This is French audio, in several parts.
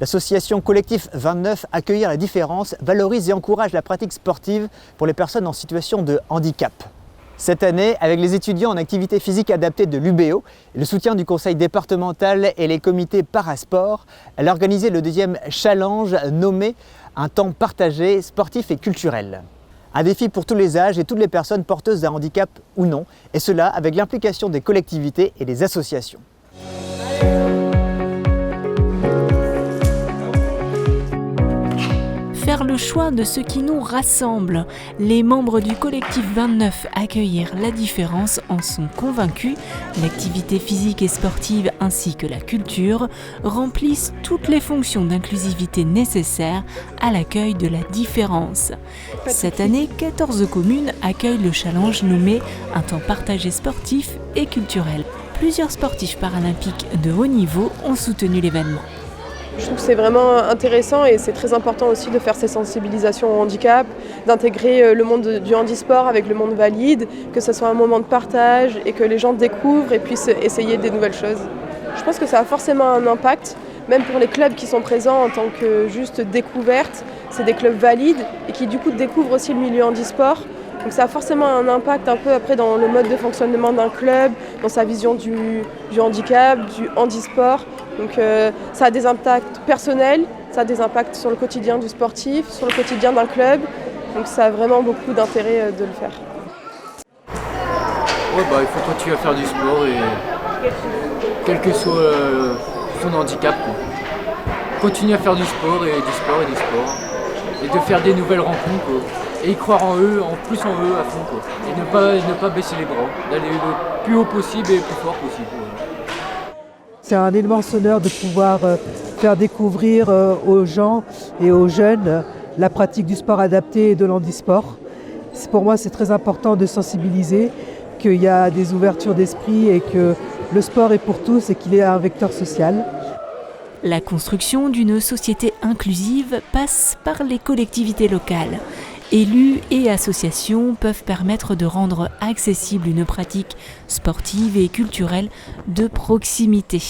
L'association Collectif 29 Accueillir la différence valorise et encourage la pratique sportive pour les personnes en situation de handicap. Cette année, avec les étudiants en activité physique adaptée de l'UBO, le soutien du conseil départemental et les comités parasport, elle a organisé le deuxième challenge nommé Un temps partagé sportif et culturel. Un défi pour tous les âges et toutes les personnes porteuses d'un handicap ou non, et cela avec l'implication des collectivités et des associations. Faire le choix de ce qui nous rassemble. Les membres du collectif 29 Accueillir la différence en sont convaincus. L'activité physique et sportive ainsi que la culture remplissent toutes les fonctions d'inclusivité nécessaires à l'accueil de la différence. Cette année, 14 communes accueillent le challenge nommé Un temps partagé sportif et culturel. Plusieurs sportifs paralympiques de haut niveau ont soutenu l'événement. Je trouve que c'est vraiment intéressant et c'est très important aussi de faire ces sensibilisations au handicap, d'intégrer le monde du handisport avec le monde valide, que ce soit un moment de partage et que les gens découvrent et puissent essayer des nouvelles choses. Je pense que ça a forcément un impact, même pour les clubs qui sont présents en tant que juste découverte. C'est des clubs valides et qui du coup découvrent aussi le milieu handisport. Donc ça a forcément un impact un peu après dans le mode de fonctionnement d'un club, dans sa vision du handicap, du handisport. Donc ça a des impacts personnels, ça a des impacts sur le quotidien du sportif, sur le quotidien d'un club. Donc ça a vraiment beaucoup d'intérêt de le faire. Ouais, il faut continuer à faire du sport et quel que soit son handicap. Continuer à faire du sport et du sport et du sport. Et de faire des nouvelles rencontres. Et y croire en eux, en plus en eux à fond. Et ne pas baisser les bras, d'aller le plus haut possible et le plus fort possible. C'est un immense honneur de pouvoir faire découvrir aux gens et aux jeunes la pratique du sport adapté et de l'handisport. Pour moi, c'est très important de sensibiliser qu'il y a des ouvertures d'esprit et que le sport est pour tous et qu'il est un vecteur social. La construction d'une société inclusive passe par les collectivités locales. Élus et associations peuvent permettre de rendre accessible une pratique sportive et culturelle de proximité.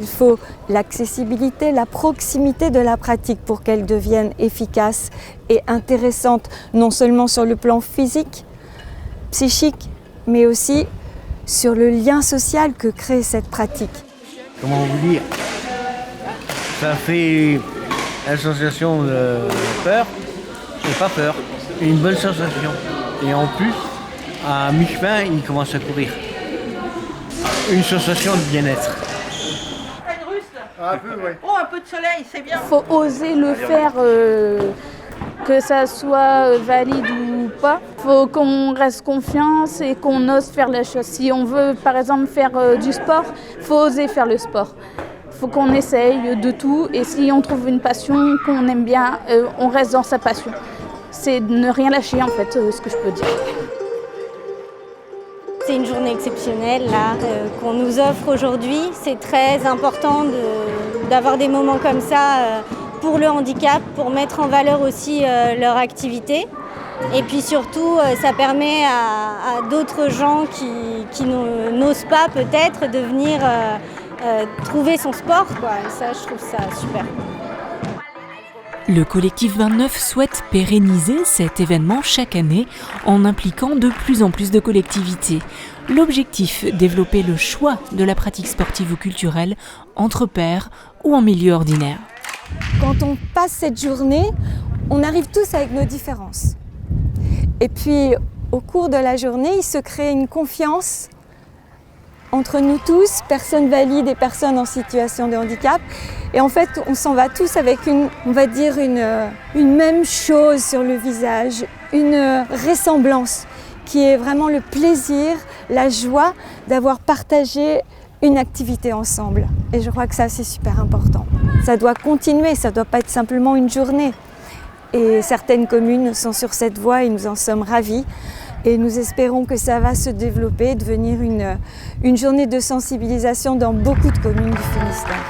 Il faut l'accessibilité, la proximité de la pratique pour qu'elle devienne efficace et intéressante, non seulement sur le plan physique, psychique, mais aussi sur le lien social que crée cette pratique. Comment vous dire ? Ça fait une sensation de peur et pas peur. Une bonne sensation. Et en plus, à mi-chemin, il commence à courir. Une sensation de bien-être. Un peu, ouais. Oh, un peu de soleil, c'est bien. Il faut oser le faire, que ça soit valide ou pas. Il faut qu'on reste confiance et qu'on ose faire les choses. Si on veut, par exemple, faire du sport, il faut oser faire le sport. Il faut qu'on essaye de tout et si on trouve une passion qu'on aime bien, on reste dans sa passion. C'est de ne rien lâcher en fait, ce que je peux dire. C'est une journée exceptionnelle là, qu'on nous offre aujourd'hui. C'est très important d'avoir des moments comme ça pour le handicap, pour mettre en valeur aussi leur activité. Et puis surtout, ça permet à d'autres gens qui n'osent pas peut-être de venir trouver son sport, quoi. Et ça, je trouve ça super. Le collectif 29 souhaite pérenniser cet événement chaque année en impliquant de plus en plus de collectivités. L'objectif, développer le choix de la pratique sportive ou culturelle entre pairs ou en milieu ordinaire. Quand on passe cette journée, on arrive tous avec nos différences. Et puis, au cours de la journée, il se crée une confiance entre nous tous, personnes valides et personnes en situation de handicap. Et en fait, on s'en va tous avec une même chose sur le visage, une ressemblance qui est vraiment le plaisir, la joie d'avoir partagé une activité ensemble. Et je crois que ça, c'est super important. Ça doit continuer, ça ne doit pas être simplement une journée. Et certaines communes sont sur cette voie et nous en sommes ravis. Et nous espérons que ça va se développer, devenir une journée de sensibilisation dans beaucoup de communes du Finistère.